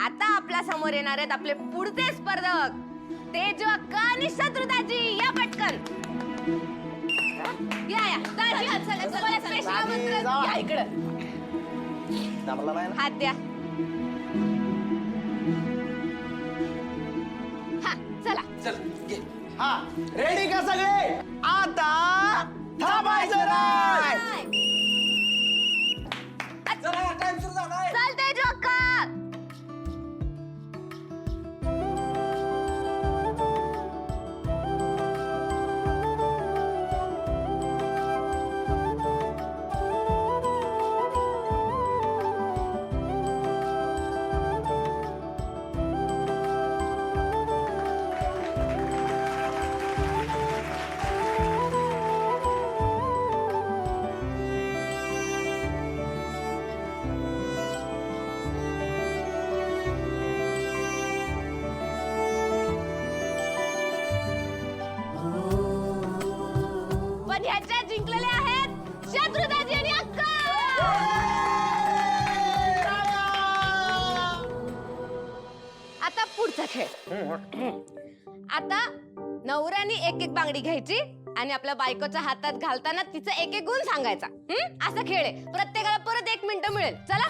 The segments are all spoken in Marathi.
आता आपल्या समोर येणार आहेत आपले पुढचे स्पर्धक तेजू अक्का आणि शत्रुताजी. या पटकन या या दाजी, तुम्हाला स्पेशल आमंत्रण. या इकडं. हात द्या. हा चला. चल घे. हा रेडी का सगळे? आता थांबायचं नाही. चला टाइम सुरू झालाय. चल तेजू अक्का. पण ह्याच्या जिंकलेले आहेत शत्रुताजी आणि अक्का. आता पुढचा खेळ. आता नवऱ्याने एक एक बांगडी घ्यायची आणि आपल्या बायकोच्या हातात घालताना तिचं एक एक गुण सांगायचा. असा खेळ आहे. प्रत्येकाला परत 1 मिनिट मिळेल. चला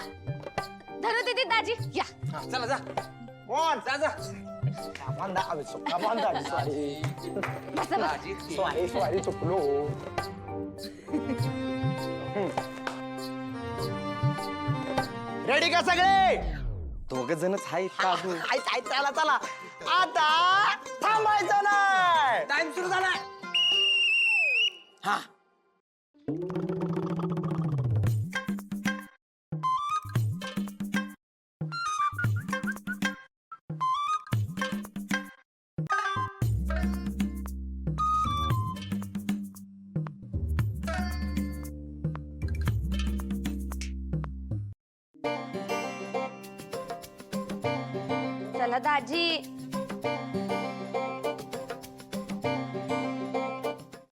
धरू दीदी दाजी या. चला जा. कोण? जा जा. सॉरी चुकलो. रेडी का सगळे? दोघ जणच आहेत का अजून? चला चला. आता थांबायचं नाही. टाइम सुरू झालाय. हा चला दाजी.